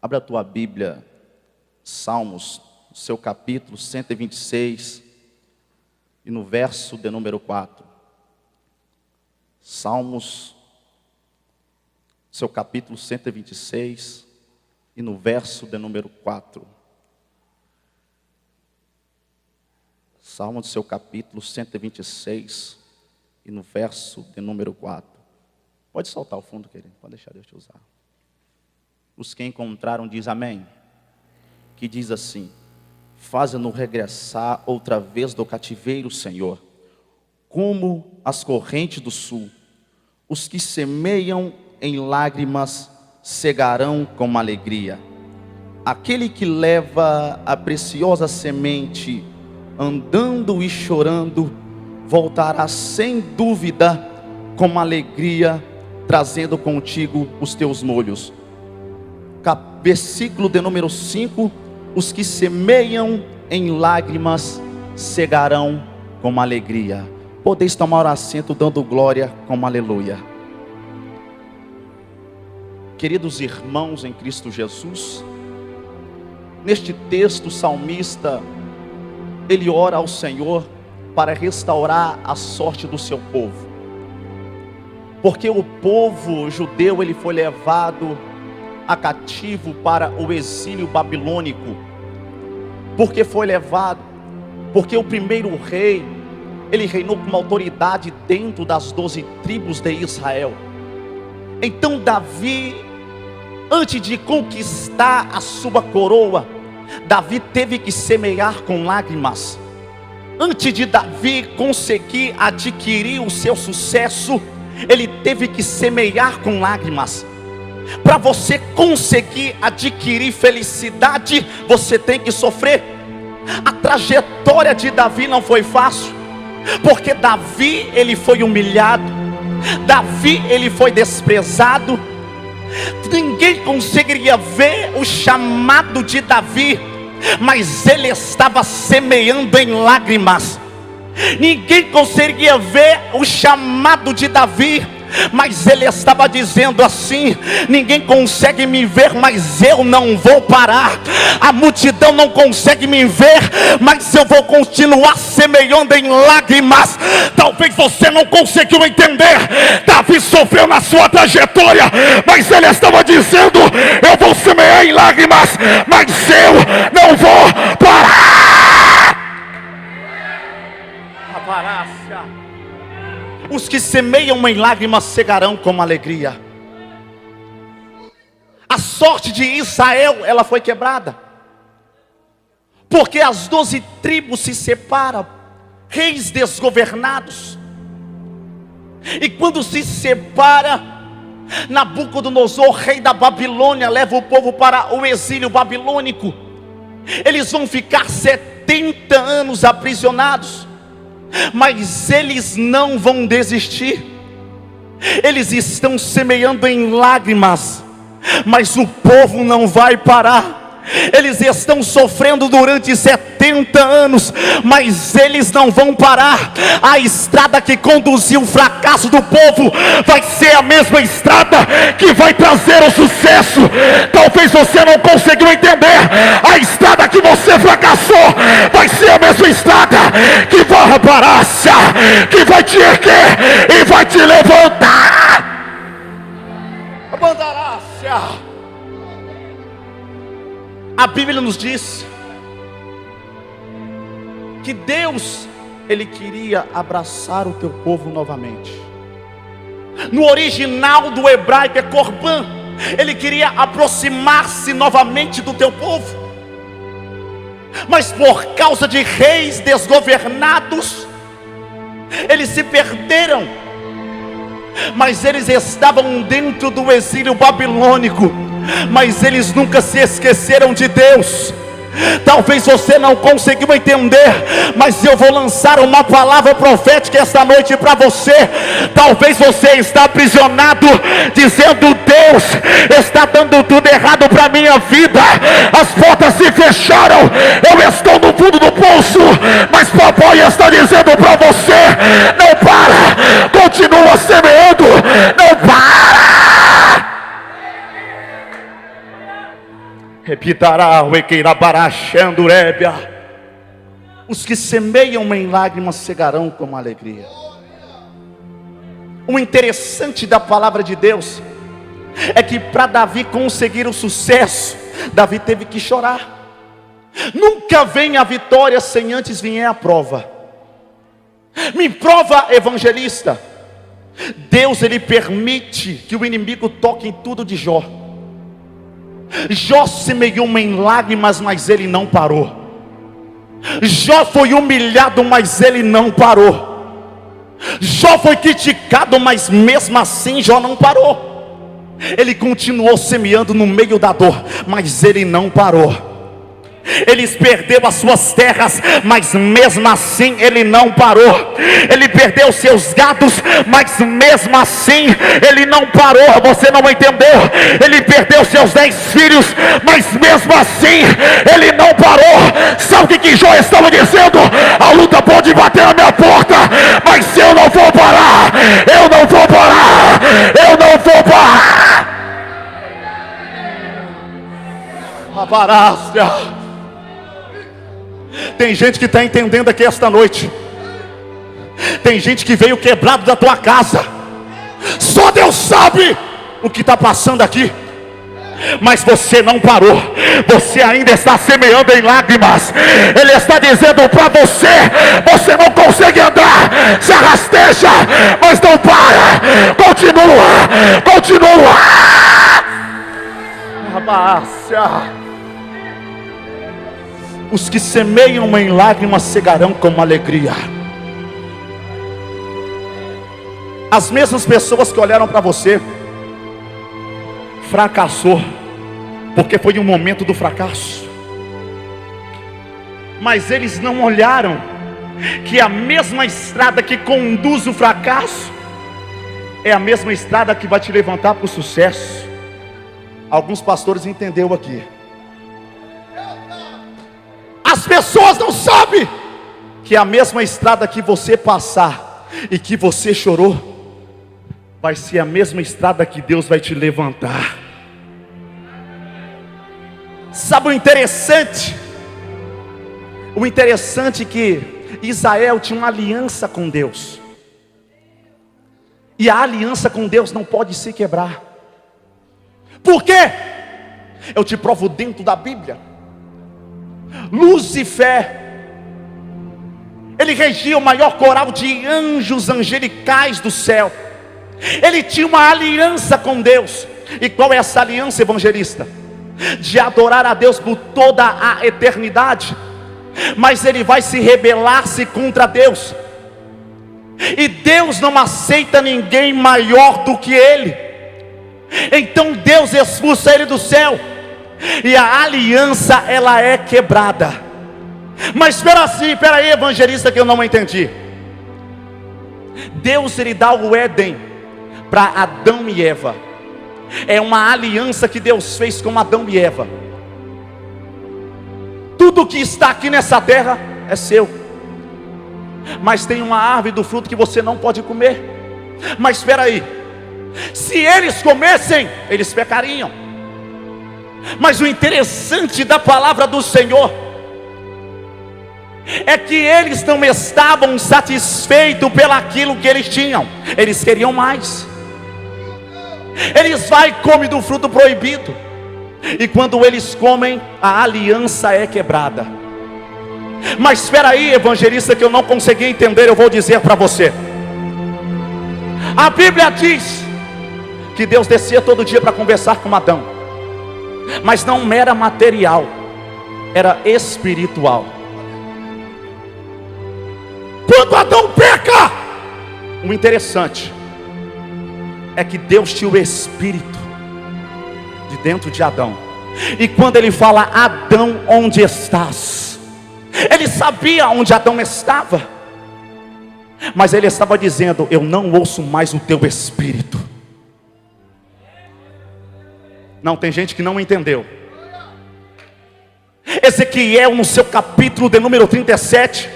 Abra a tua Bíblia, Salmos, seu capítulo 126, e no verso de número 4. Salmos, seu capítulo 126, e no verso de número 4. Salmo do seu capítulo 126, e no verso de número 4. Pode soltar o fundo, querido, pode deixar Deus te usar. Os que encontraram diz amém, que diz assim: faze-nos regressar outra vez do cativeiro, Senhor, como as correntes do sul. Os que semeiam em lágrimas cegarão com alegria. Aquele que leva a preciosa semente, andando e chorando, voltará sem dúvida com alegria, trazendo contigo os teus molhos. Versículo de número 5: os que semeiam em lágrimas cegarão com alegria. Podeis tomar assento dando glória com aleluia. Queridos irmãos em Cristo Jesus, neste texto o salmista, ele ora ao Senhor para restaurar a sorte do seu povo. Porque o povo judeu, ele foi levado a cativo para o exílio babilônico. Porque foi levado, porque o primeiro rei, ele reinou com autoridade dentro das 12 tribos de Israel. Então Davi, antes de conquistar a sua coroa, Davi teve que semear com lágrimas. Antes de Davi conseguir adquirir o seu sucesso, ele teve que semear com lágrimas. Para você conseguir adquirir felicidade, você tem que sofrer. A trajetória de Davi não foi fácil, porque Davi, ele foi humilhado, Davi, ele foi desprezado. Ninguém conseguiria ver o chamado de Davi, mas ele estava semeando em lágrimas. Ninguém conseguiria ver o chamado de Davi, mas ele estava dizendo assim: ninguém consegue me ver, mas eu não vou parar. A multidão não consegue me ver, mas eu vou continuar semeando em lágrimas. Talvez você não conseguiu entender. Davi sofreu na sua trajetória, mas ele estava dizendo: eu vou semear em lágrimas, mas eu não vou parar. Os que semeiam em lágrimas cegarão com alegria. A sorte de Israel, ela foi quebrada, porque as 12 tribos se separam, reis desgovernados. E quando se separa, Nabucodonosor, rei da Babilônia, leva o povo para o exílio babilônico. Eles vão ficar 70 anos aprisionados, mas eles não vão desistir. Eles estão semeando em lágrimas, mas o povo não vai parar. Eles estão sofrendo durante 70 anos, mas eles não vão parar. A estrada que conduziu o fracasso do povo vai ser a mesma estrada que vai trazer o sucesso. Talvez você não conseguiu entender. A estrada que você fracassou vai ser a mesma estrada que vai parar, que vai te erguer e vai te levantar. Abandarácia. A Bíblia nos diz que Deus, ele queria abraçar o teu povo novamente. No original do hebraico é Corban. Ele queria aproximar-se novamente do teu povo. Mas por causa de reis desgovernados, eles se perderam. Mas eles estavam dentro do exílio babilônico, mas eles nunca se esqueceram de Deus. Talvez você não conseguiu entender, mas eu vou lançar uma palavra profética esta noite para você. Talvez você está aprisionado, dizendo: Deus está dando tudo errado para a minha vida, as portas se fecharam, eu estou no fundo do poço. Mas papai está dizendo para você: não para, continua semeando, não para. Os que semeiam em lágrimas cegarão com alegria. O interessante da palavra de Deus é que para Davi conseguir o sucesso, Davi teve que chorar. Nunca vem a vitória sem antes vier a prova. Me prova, evangelista. Deus, ele permite que o inimigo toque em tudo de Jó. Jó semeou em lágrimas, mas ele não parou. Jó foi humilhado, mas ele não parou. Jó foi criticado, mas mesmo assim Jó não parou. Ele continuou semeando no meio da dor, mas ele não parou. Eles perderam as suas terras, mas mesmo assim ele não parou. Ele perdeu seus gados, mas mesmo assim ele não parou. Você não entendeu? Ele perdeu seus 10 filhos, mas mesmo assim ele não parou. Sabe o que Jó estava dizendo? A luta pode bater na minha porta, mas eu não vou parar. Eu não vou parar. Eu não vou parar. A parácia. Tem gente que está entendendo aqui esta noite. Tem gente que veio quebrado da tua casa. Só Deus sabe o que está passando aqui. Mas você não parou. Você ainda está semeando em lágrimas. Ele está dizendo para você: você não consegue andar, se arrasteja, mas não para. Continua, continua. Abácia. Os que semeiam em lágrimas cegarão com alegria. As mesmas pessoas que olharam para você, fracassou, porque foi um momento do fracasso. Mas eles não olharam que a mesma estrada que conduz o fracasso é a mesma estrada que vai te levantar para o sucesso. Alguns pastores entenderam aqui. As pessoas não sabem que a mesma estrada que você passar e que você chorou, vai ser a mesma estrada que Deus vai te levantar. Sabe o interessante? O interessante é que Israel tinha uma aliança com Deus. E a aliança com Deus não pode se quebrar. Por quê? Eu te provo dentro da Bíblia. Lúcifer, ele regia o maior coral de anjos angelicais do céu. Ele tinha uma aliança com Deus. E qual é essa aliança, evangelista? De adorar a Deus por toda a eternidade. Mas ele vai se rebelar-se contra Deus. E Deus não aceita ninguém maior do que ele. Então Deus expulsa ele do céu. E a aliança, ela é quebrada. Mas espera aí, evangelista, que eu não entendi. Deus, ele dá o Éden para Adão e Eva. É uma aliança que Deus fez com Adão e Eva. Tudo que está aqui nessa terra é seu. Mas tem uma árvore do fruto que você não pode comer. Mas espera aí, se eles comessem, eles pecariam. Mas o interessante da palavra do Senhor é que eles não estavam satisfeitos pelaquilo que eles tinham. Eles queriam mais. Eles vão e comem do fruto proibido. E quando eles comem, a aliança é quebrada. Mas espera aí, evangelista, que eu não consegui entender. Eu vou dizer para você. A Bíblia diz que Deus descia todo dia para conversar com Adão. Mas não era material, era espiritual. Quando Adão peca, o interessante é que Deus tinha o espírito de dentro de Adão. E quando ele fala: Adão, onde estás? Ele sabia onde Adão estava. Mas ele estava dizendo: eu não ouço mais o teu espírito. Não, tem gente que não entendeu. Ezequiel, no seu capítulo de número 37,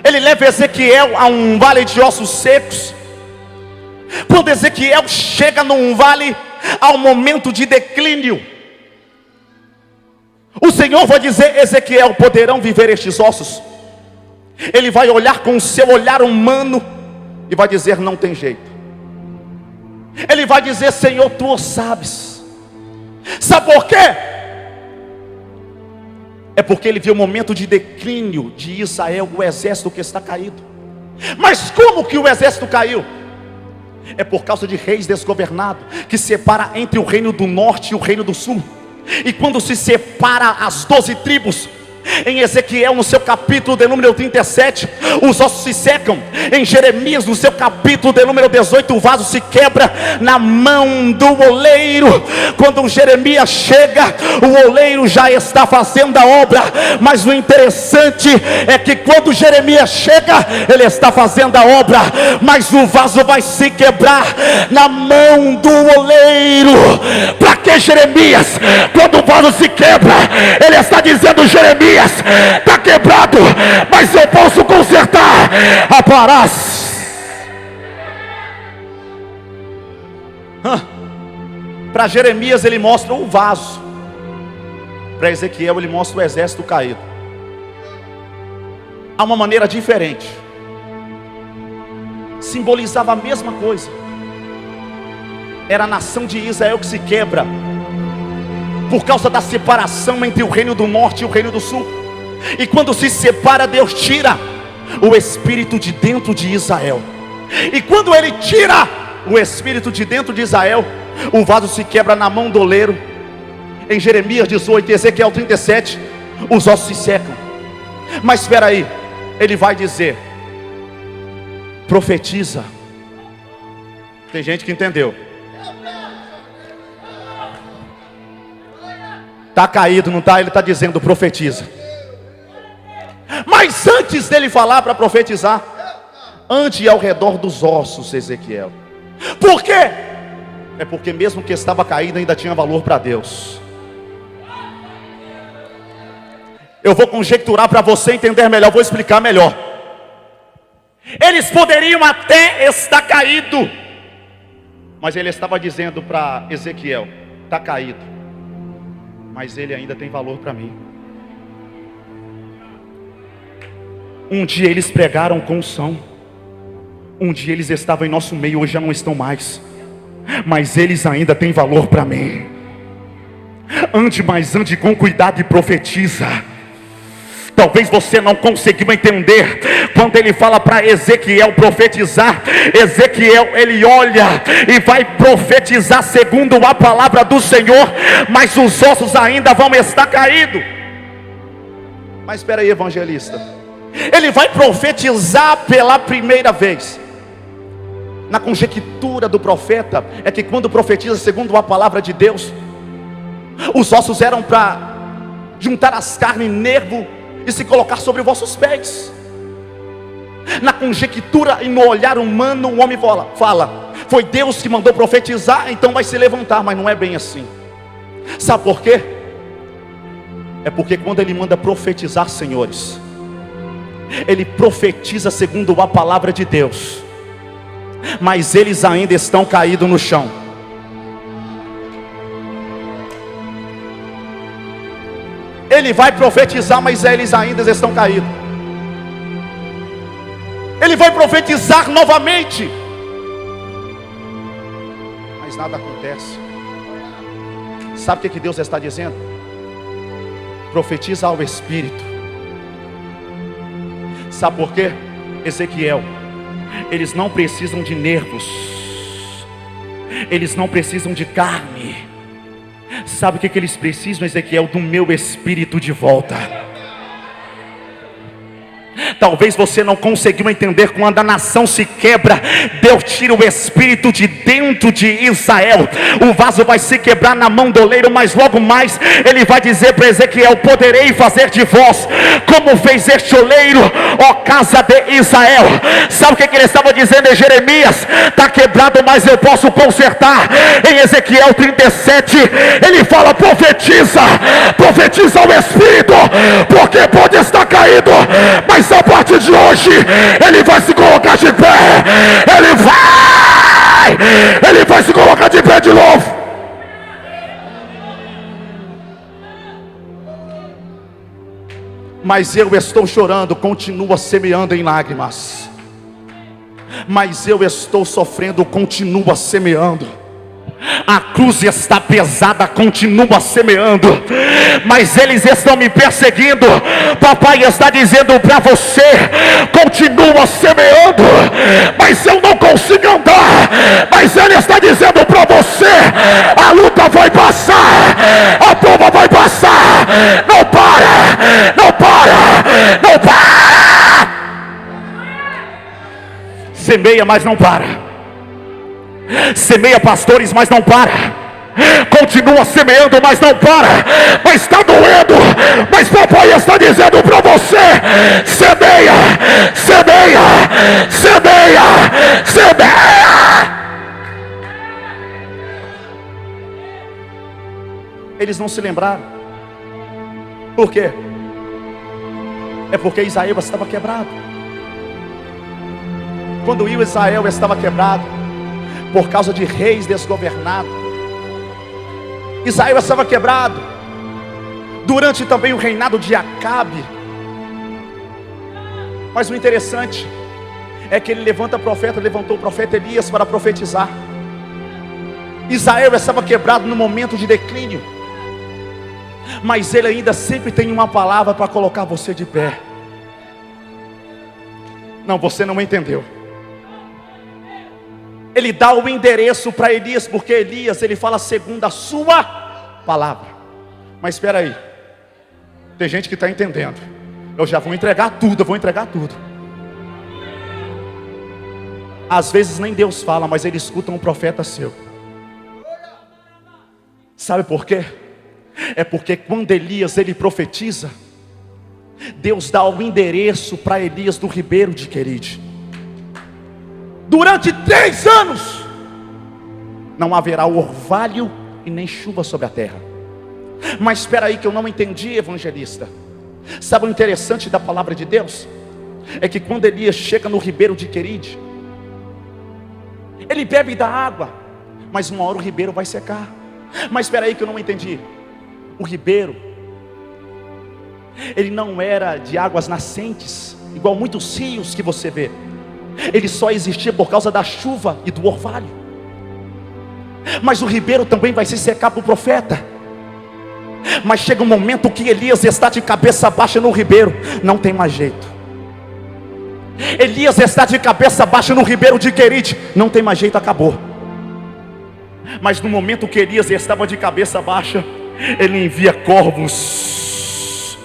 ele leva Ezequiel a um vale de ossos secos. Quando Ezequiel chega num vale, há um momento de declínio. O Senhor vai dizer: Ezequiel, poderão viver estes ossos? Ele vai olhar com o seu olhar humano e vai dizer: não tem jeito. Ele vai dizer: Senhor, tu o sabes. Sabe por quê? É porque ele viu o momento de declínio de Israel, o exército que está caído. Mas como que o exército caiu? É por causa de reis desgovernados, que separa entre o reino do norte e o reino do sul. E quando se separa as 12 tribos, em Ezequiel no seu capítulo de número 37, os ossos se secam. Em Jeremias no seu capítulo de número 18, o vaso se quebra na mão do oleiro. Quando Jeremias chega, o oleiro já está fazendo a obra. Mas o interessante é que quando Jeremias chega, ele está fazendo a obra, mas o vaso vai se quebrar na mão do oleiro. Para que Jeremias? Quando o vaso se quebra, ele está dizendo: Jeremias, está quebrado, mas eu posso consertar. Aparás. Para Jeremias ele mostra o vaso, para Ezequiel ele mostra o exército caído. Há uma maneira diferente, simbolizava a mesma coisa. Era a nação de Israel que se quebra por causa da separação entre o reino do norte e o reino do sul. E quando se separa, Deus tira o espírito de dentro de Israel. E quando ele tira o espírito de dentro de Israel, o vaso se quebra na mão do oleiro. Em Jeremias 18 e Ezequiel 37, os ossos se secam. Mas espera aí, ele vai dizer: profetiza. Tem gente que entendeu. Está caído, não está? Ele está dizendo: profetiza. Mas antes dele falar para profetizar, ande ao redor dos ossos, Ezequiel. Por quê? É porque mesmo que estava caído, ainda tinha valor para Deus. Eu vou conjecturar para você entender melhor, vou explicar melhor. Eles poderiam até estar caído, mas ele estava dizendo para Ezequiel: está caído, mas ele ainda tem valor para mim. Um dia eles pregaram com unção, um dia eles estavam em nosso meio, hoje já não estão mais, mas eles ainda têm valor para mim. Ande, mas ande com cuidado e profetiza. Talvez você não conseguiu entender quando ele fala para Ezequiel profetizar. Ezequiel, ele olha e vai profetizar segundo a palavra do Senhor, mas os ossos ainda vão estar caídos. Mas espera aí, evangelista, ele vai profetizar pela primeira vez. Na conjectura do profeta é que quando profetiza segundo a palavra de Deus, os ossos eram para juntar as carnes, nervo, e se colocar sobre vossos pés. Na conjectura e no olhar humano, o homem fala: foi Deus que mandou profetizar, então vai se levantar. Mas não é bem assim. Sabe por quê? É porque quando ele manda profetizar, senhores, ele profetiza segundo a palavra de Deus, mas eles ainda estão caídos no chão. Ele vai profetizar, mas eles ainda estão caídos. Ele vai profetizar novamente, mas nada acontece. Sabe o que Deus está dizendo? Profetiza ao Espírito. Sabe por quê? Ezequiel, eles não precisam de nervos, eles não precisam de carne. Sabe o que eles precisam, Ezequiel? Do meu espírito de volta. Talvez você não conseguiu entender. Quando a nação se quebra, Deus tira o espírito de dentro de Israel. O vaso vai se quebrar na mão do oleiro, mas logo mais ele vai dizer para Ezequiel: poderei fazer de vós como fez este oleiro, ó casa de Israel. Sabe o que ele estava dizendo em Jeremias? Está quebrado, mas eu posso consertar. Em Ezequiel 37 ele fala: profetiza, profetiza ao Espírito, porque pode estar caído, mas a partir de hoje ele vai se colocar de pé. Ele vai se colocar de pé de novo. Mas eu estou chorando, continua semeando em lágrimas. Mas eu estou sofrendo, continua semeando. A cruz está pesada, continua semeando. Mas eles estão me perseguindo. Papai está dizendo para você: continua semeando. Mas eu não consigo andar. Mas ele está dizendo para você: a luta vai passar, a prova vai passar. Não para, não para, não para. Semeia, mas não para. Semeia, pastores, mas não para. Continua semeando, mas não para. Mas está doendo. Mas papai está dizendo para você: semeia, semeia, semeia, semeia. Eles não se lembraram. Por quê? É porque Israel estava quebrado. Quando Israel estava quebrado, por causa de reis desgovernados, Israel estava quebrado. Durante também o reinado de Acabe. Mas o interessante é que ele levantou o profeta Elias para profetizar. Israel estava quebrado no momento de declínio, mas ele ainda sempre tem uma palavra para colocar você de pé. Não, você não entendeu. Ele dá o endereço para Elias, porque Elias, ele fala segundo a sua palavra. Mas espera aí, tem gente que está entendendo. Eu já vou entregar tudo, eu vou entregar tudo. Às vezes nem Deus fala, mas ele escuta um profeta seu. Sabe por quê? É porque quando Elias ele profetiza, Deus dá o endereço para Elias do Ribeiro de Queride. Durante 3 anos não haverá orvalho e nem chuva sobre a terra. Mas espera aí que eu não entendi, evangelista. Sabe o interessante da palavra de Deus? É que quando Elias chega no Ribeiro de Queride, ele bebe da água, mas uma hora o ribeiro vai secar. Mas espera aí que eu não entendi. O ribeiro, ele não era de águas nascentes, igual muitos rios que você vê. Ele só existia por causa da chuva e do orvalho. Mas o ribeiro também vai se secar para o profeta. Mas chega um momento que Elias está de cabeça baixa no ribeiro, não tem mais jeito. Elias está de cabeça baixa no Ribeiro de Queride, não tem mais jeito, acabou. Mas no momento que Elias estava de cabeça baixa, ele envia corvos.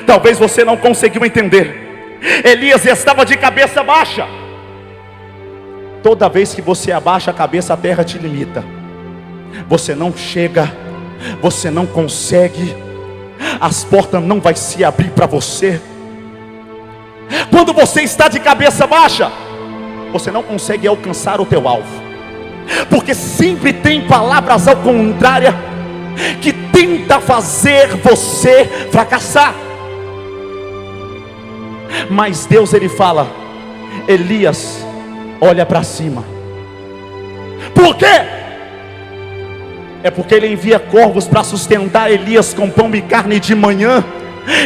Talvez você não conseguiu entender. Elias estava de cabeça baixa. Toda vez que você abaixa a cabeça, a terra te limita. Você não chega, você não consegue, as portas não vai se abrir para você. Quando você está de cabeça baixa, você não consegue alcançar o teu alvo, porque sempre tem palavras ao contrário que tenta fazer você fracassar. Mas Deus ele fala: Elias, olha para cima. Por quê? É porque ele envia corvos para sustentar Elias com pão e carne de manhã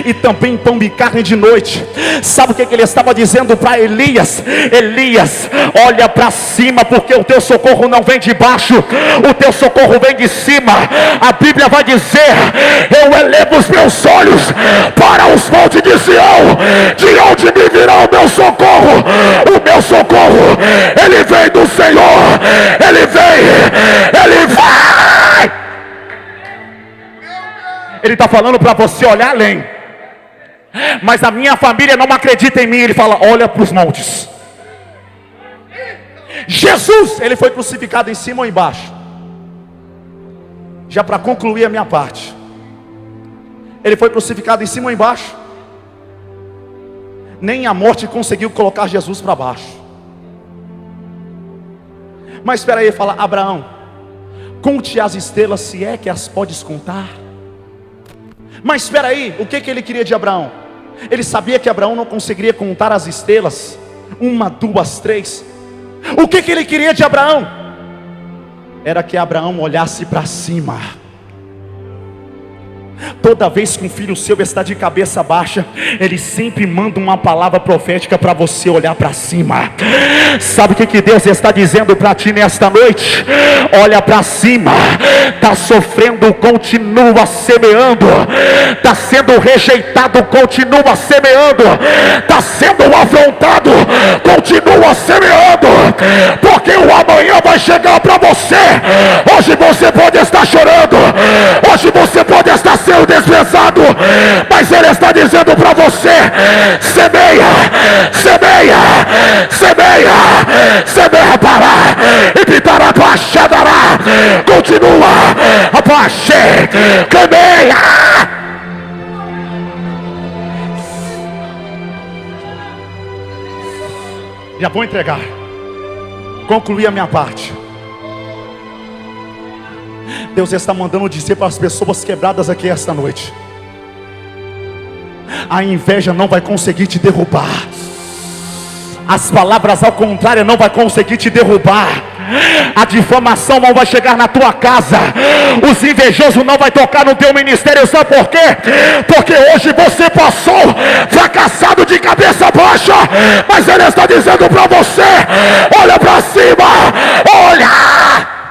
e também pão e carne de noite. Sabe o que ele estava dizendo para Elias? Elias, olha para cima, porque o teu socorro não vem de baixo, o teu socorro vem de cima. A Bíblia vai dizer: eu elevo os meus olhos para os montes de Sião, de onde me virá o meu socorro? O meu socorro, ele vem do Senhor, ele vem, ele vai. Ele está falando para você olhar além. Mas a minha família não acredita em mim. Ele fala: olha para os montes. Jesus, ele foi crucificado em cima ou embaixo? Já para concluir a minha parte, ele foi crucificado em cima ou embaixo? Nem a morte conseguiu colocar Jesus para baixo. Mas espera aí, ele fala: Abraão, conte as estrelas, se é que as podes contar. Mas espera aí, o que ele queria de Abraão? Ele sabia que Abraão não conseguiria contar as estrelas, 1, 2, 3. O que ele queria de Abraão? Era que Abraão olhasse para cima. Toda vez que um filho seu está de cabeça baixa, ele sempre manda uma palavra profética para você olhar para cima. Sabe o que Deus está dizendo para ti nesta noite? Olha para cima. Está sofrendo, continua semeando. Está sendo rejeitado, continua semeando. Está sendo afrontado, continua semeando. Porque o amanhã vai chegar para você. Hoje você pode estar chorando, hoje você pode estar sendo desprezado, mas Ele está dizendo para você: semeia, semeia, semeia, semeia para e pitará para chegará, continua a paixão, semeia. Já vou entregar, concluir a minha parte. Deus está mandando dizer para as pessoas quebradas aqui esta noite: a inveja não vai conseguir te derrubar, as palavras ao contrário não vai conseguir te derrubar, a difamação não vai chegar na tua casa, os invejosos não vai tocar no teu ministério. Sabe por quê? Porque hoje você passou fracassado de cabeça baixa, mas Ele está dizendo para você: olha para cima, olha.